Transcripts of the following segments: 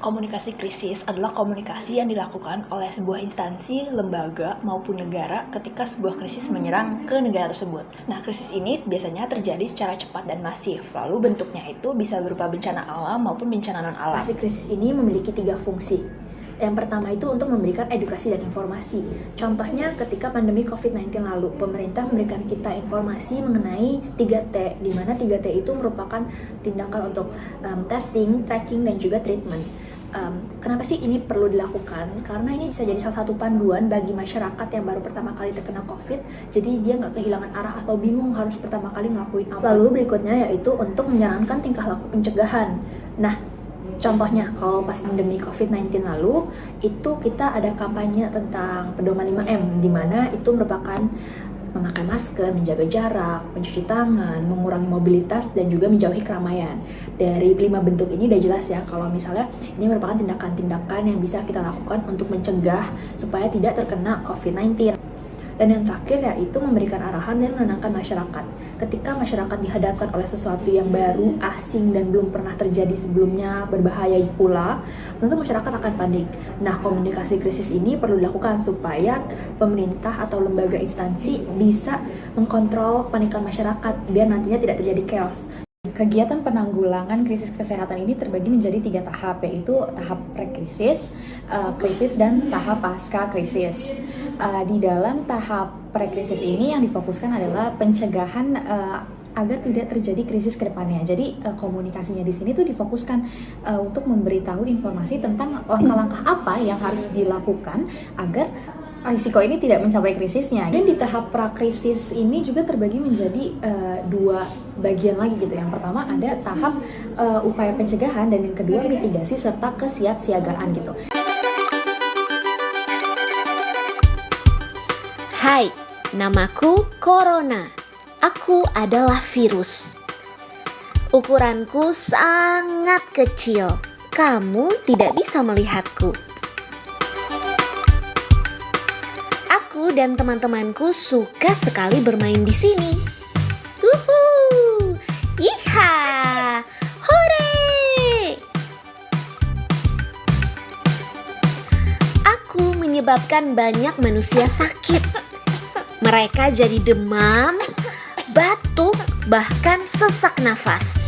Komunikasi krisis adalah komunikasi yang dilakukan oleh sebuah instansi, lembaga, maupun negara ketika sebuah krisis menyerang ke negara tersebut. Nah, krisis ini biasanya terjadi secara cepat dan masif. Lalu bentuknya itu bisa berupa bencana alam maupun bencana non-alam. Krisis ini memiliki 3 fungsi. Yang pertama itu untuk memberikan edukasi dan informasi. Contohnya ketika pandemi COVID-19 lalu, pemerintah memberikan kita informasi mengenai 3T, di mana 3T itu merupakan tindakan untuk testing, tracking, dan juga treatment. Kenapa sih ini perlu dilakukan? Karena ini bisa jadi salah satu panduan bagi masyarakat yang baru pertama kali terkena COVID, jadi dia nggak kehilangan arah atau bingung harus pertama kali ngelakuin apa. Lalu berikutnya yaitu untuk menyarankan tingkah laku pencegahan. Nah, contohnya kalau pas pandemi COVID-19 lalu, itu kita ada kampanye tentang pedoman 5M, di mana itu merupakan memakai masker, menjaga jarak, mencuci tangan, mengurangi mobilitas, dan juga menjauhi keramaian. Dari 5 bentuk ini udah jelas ya, kalau misalnya ini merupakan tindakan-tindakan yang bisa kita lakukan untuk mencegah supaya tidak terkena COVID-19. Dan yang terakhir yaitu memberikan arahan dan menenangkan masyarakat. Ketika masyarakat dihadapkan oleh sesuatu yang baru, asing, dan belum pernah terjadi sebelumnya, berbahaya pula, tentu masyarakat akan panik. Nah, komunikasi krisis ini perlu dilakukan supaya pemerintah atau lembaga instansi bisa mengkontrol kepanikan masyarakat, biar nantinya tidak terjadi chaos. Kegiatan penanggulangan krisis kesehatan ini terbagi menjadi 3 tahap, yaitu tahap pre-krisis, krisis, dan tahap pasca krisis. Di dalam tahap pre-krisis ini yang difokuskan adalah pencegahan agar tidak terjadi krisis ke depannya. Jadi komunikasinya di sini tuh difokuskan untuk memberitahu informasi tentang langkah-langkah apa yang harus dilakukan agar risiko ini tidak mencapai krisisnya. Dan di tahap prakrisis ini juga terbagi menjadi 2 bagian lagi gitu. Yang pertama ada tahap upaya pencegahan, dan yang kedua mitigasi serta kesiapsiagaan gitu. Hai, namaku Corona. Aku adalah virus. Ukuranku sangat kecil. Kamu tidak bisa melihatku. Aku dan teman-temanku suka sekali bermain di sini. Yiha! Hore! Aku menyebabkan banyak manusia sakit. Mereka jadi demam, batuk, bahkan sesak nafas.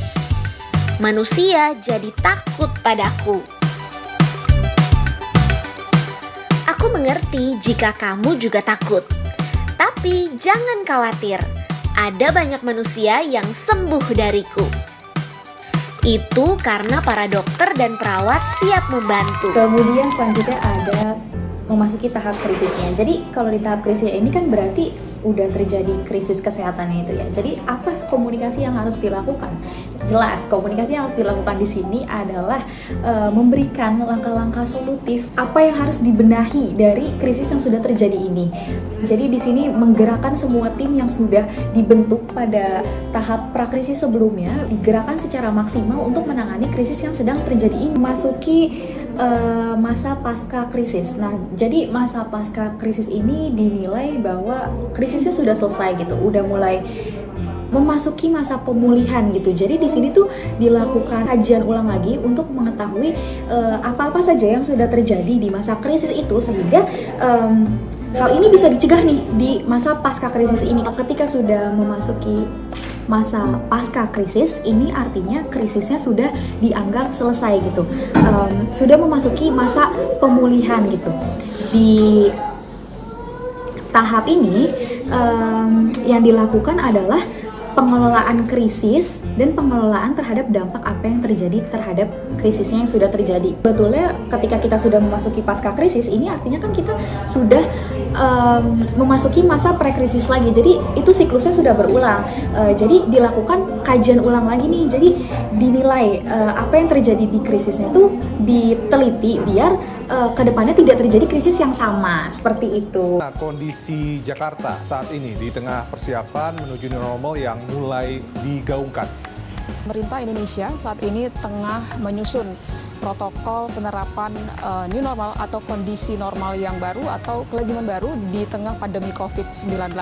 Manusia jadi takut padaku. Aku mengerti jika kamu juga takut. Tapi jangan khawatir, ada banyak manusia yang sembuh dariku. Itu karena para dokter dan perawat siap membantu. Kemudian selanjutnya ada memasuki tahap krisisnya. Jadi kalau di tahap krisisnya ini kan berarti udah terjadi krisis kesehatannya itu ya. Jadi apa komunikasi yang harus dilakukan? Jelas, komunikasi yang harus dilakukan di sini adalah memberikan langkah-langkah solutif apa yang harus dibenahi dari krisis yang sudah terjadi ini. Jadi di sini menggerakkan semua tim yang sudah dibentuk pada tahap prakrisis sebelumnya, digerakkan secara maksimal untuk menangani krisis yang sedang terjadi ini. Memasuki masa pasca krisis. Nah, jadi masa pasca krisis ini dinilai bahwa krisisnya sudah selesai gitu, udah mulai memasuki masa pemulihan gitu. Jadi di sini tuh dilakukan kajian ulang lagi untuk mengetahui apa-apa saja yang sudah terjadi di masa krisis itu, sehingga hal ini bisa dicegah nih di masa pasca krisis ini. Ketika sudah memasuki masa pasca krisis, ini artinya krisisnya sudah dianggap selesai gitu, sudah memasuki masa pemulihan gitu. Di tahap ini yang dilakukan adalah pengelolaan krisis dan pengelolaan terhadap dampak apa yang terjadi terhadap krisisnya yang sudah terjadi. Betulnya ketika kita sudah memasuki pasca krisis, ini artinya kan kita sudah memasuki masa pre-krisis lagi. Jadi itu siklusnya sudah berulang. Jadi dilakukan kajian ulang lagi nih. Jadi dinilai apa yang terjadi di krisisnya itu diteliti biar kedepannya tidak terjadi krisis yang sama seperti itu. Nah, kondisi Jakarta saat ini di tengah persiapan menuju new normal yang mulai digaungkan. Pemerintah Indonesia saat ini tengah menyusun protokol penerapan new normal atau kondisi normal yang baru atau kelaziman baru di tengah pandemi COVID-19.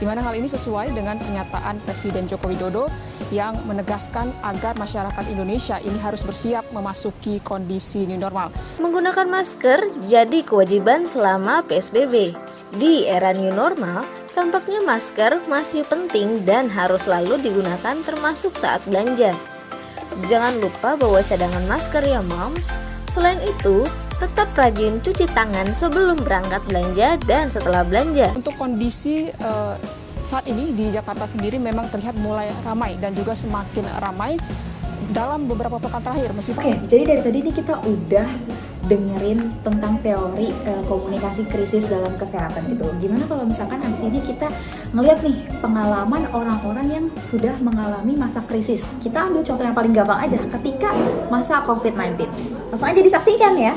Di mana hal ini sesuai dengan pernyataan Presiden Joko Widodo yang menegaskan agar masyarakat Indonesia ini harus bersiap memasuki kondisi new normal. Menggunakan masker jadi kewajiban selama PSBB. Di era new normal, tampaknya masker masih penting dan harus selalu digunakan termasuk saat belanja. Jangan lupa bawa cadangan masker ya moms. Selain itu, tetap rajin cuci tangan sebelum berangkat belanja dan setelah belanja. Untuk kondisi saat ini di Jakarta sendiri memang terlihat mulai ramai dan juga semakin ramai dalam beberapa pekan terakhir. Oke, jadi dari tadi ini kita udah dengerin tentang teori komunikasi krisis dalam kesehatan gitu. Gimana kalau misalkan abis ini kita ngeliat nih pengalaman orang-orang yang sudah mengalami masa krisis. Kita ambil contoh yang paling gampang aja, ketika masa COVID-19. Langsung aja disaksikan ya.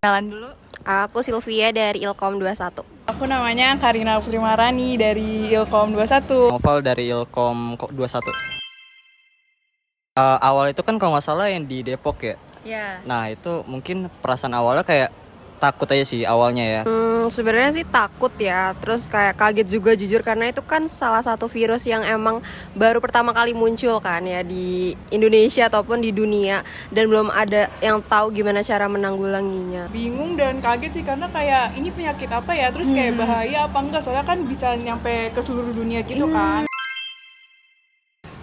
Kenalan dulu. Aku Sylvia dari Ilkom 21. Aku namanya Karina Primarani dari Ilkom 21. Novel dari Ilkom 21. Awal itu kan kalau nggak salah yang di Depok ya. Ya. Nah itu mungkin perasaan awalnya kayak takut aja sih awalnya ya. Sebenarnya sih takut ya, terus kayak kaget juga jujur karena itu kan salah satu virus yang emang baru pertama kali muncul kan ya di Indonesia ataupun di dunia dan belum ada yang tahu gimana cara menanggulanginya. Bingung dan kaget sih karena kayak ini penyakit apa ya, terus kayak bahaya apa enggak, soalnya kan bisa nyampe ke seluruh dunia gitu kan.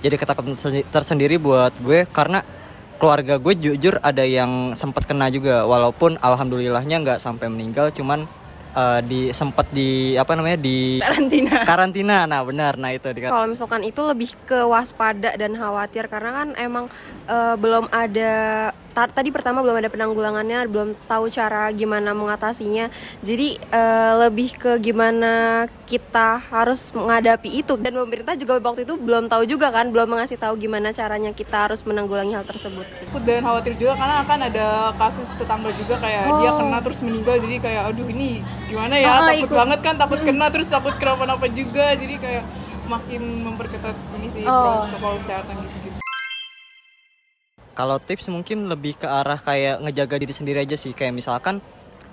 Jadi ketakutan tersendiri buat gue karena keluarga gue jujur ada yang sempat kena juga, walaupun alhamdulillahnya nggak sampai meninggal, cuman sempat di karantina. Nah benar, nah itu Kalau misalkan itu lebih ke waspada dan khawatir karena kan emang belum ada tadi pertama belum ada penanggulangannya, belum tahu cara gimana mengatasinya. Jadi lebih ke gimana kita harus menghadapi itu, dan pemerintah juga waktu itu belum tahu juga kan, belum mengasih tahu gimana caranya kita harus menanggulangi hal tersebut. Dan khawatir juga karena akan ada kasus tetangga juga kayak dia kena terus meninggal, jadi kayak aduh ini gimana ya, takut banget kan, takut kena terus takut kenapa-napa juga, jadi kayak makin memperketat ini sih protokol kesehatan gitu. Kalau tips mungkin lebih ke arah kayak ngejaga diri sendiri aja sih, kayak misalkan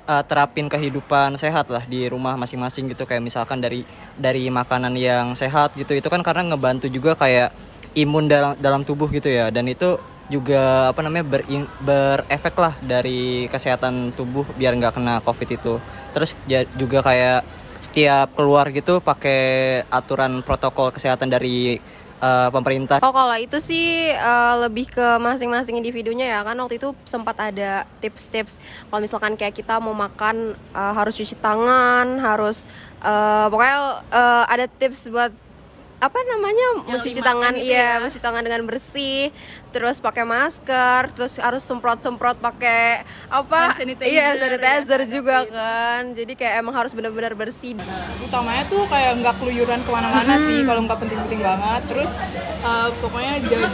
terapin kehidupan sehat lah di rumah masing-masing gitu, kayak misalkan dari makanan yang sehat gitu, itu kan karena ngebantu juga kayak imun dalam tubuh gitu ya, dan itu juga berefek lah dari kesehatan tubuh biar nggak kena COVID itu. Terus juga kayak setiap keluar gitu pakai aturan protokol kesehatan dari pemerintah. Kalau itu sih lebih ke masing-masing individunya ya, kan waktu itu sempat ada tips-tips kalau misalkan kayak kita mau makan harus cuci tangan, harus pokoknya ada tips buat mencuci tangan gitu ya. Mencuci tangan dengan bersih, terus pakai masker, terus harus semprot pakai sanitizer juga kan. Jadi kayak emang harus benar-benar bersih. Utamanya tuh kayak nggak keluyuran kemana-mana sih, kalau nggak penting-penting banget. Terus pokoknya jaga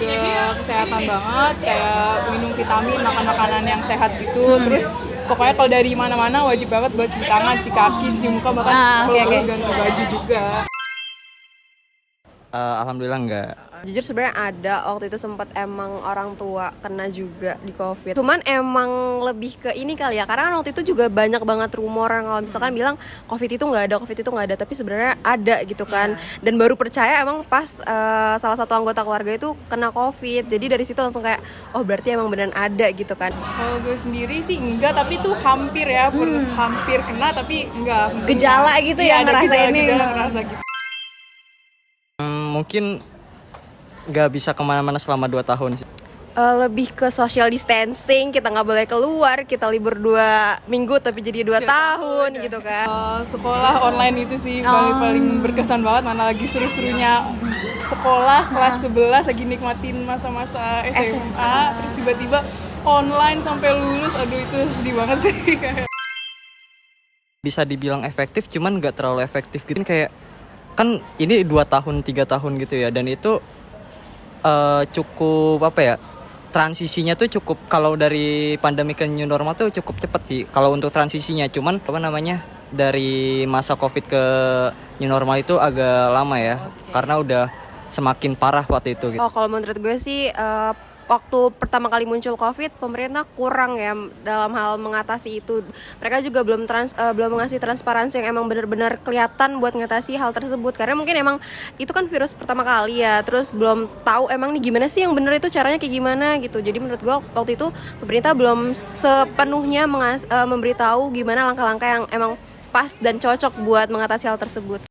kesehatan banget, kayak minum vitamin, makan makanan yang sehat gitu. Terus pokoknya kalau dari mana-mana wajib banget buat cuci tangan, cuci kaki, cuci muka, bahkan kalau ganti baju juga. Alhamdulillah enggak. Jujur sebenarnya ada, waktu itu sempat emang orang tua kena juga di COVID. Cuman emang lebih ke ini kali ya, karena kan waktu itu juga banyak banget rumor yang kalau misalkan bilang COVID itu nggak ada, tapi sebenarnya ada gitu kan. Dan baru percaya emang pas salah satu anggota keluarga itu kena COVID. Jadi dari situ langsung kayak, oh berarti emang beneran ada gitu kan. Kalau gue sendiri sih enggak, tapi tuh hampir ya, hampir kena tapi enggak. Gejala gitu ya, ngerasa ini. Gejala ngerasa gitu. Mungkin nggak bisa kemana-mana selama 2 tahun sih. Lebih ke social distancing, kita nggak boleh keluar, kita libur 2 minggu tapi jadi 2 tahun gitu kan. Sekolah online itu sih paling berkesan banget, mana lagi seru-serunya sekolah kelas 11 lagi nikmatin masa-masa SMA, terus tiba-tiba online sampai lulus, aduh itu sedih banget sih. Bisa dibilang efektif, cuman nggak terlalu efektif gitu, kayak kan ini 2 tahun 3 tahun gitu ya, dan itu cukup transisinya tuh cukup, kalau dari pandemi ke new normal tuh cukup cepet sih kalau untuk transisinya. Cuman dari masa COVID ke new normal itu agak lama ya, karena udah semakin parah waktu itu gitu. Oh, kalau menurut gue sih waktu pertama kali muncul COVID, pemerintah kurang ya dalam hal mengatasi itu. Mereka juga belum mengasih transparansi yang emang benar-benar kelihatan buat mengatasi hal tersebut. Karena mungkin emang itu kan virus pertama kali ya, terus belum tahu emang nih gimana sih yang benar itu caranya kayak gimana gitu. Jadi menurut gue waktu itu pemerintah belum sepenuhnya memberitahu gimana langkah-langkah yang emang pas dan cocok buat mengatasi hal tersebut.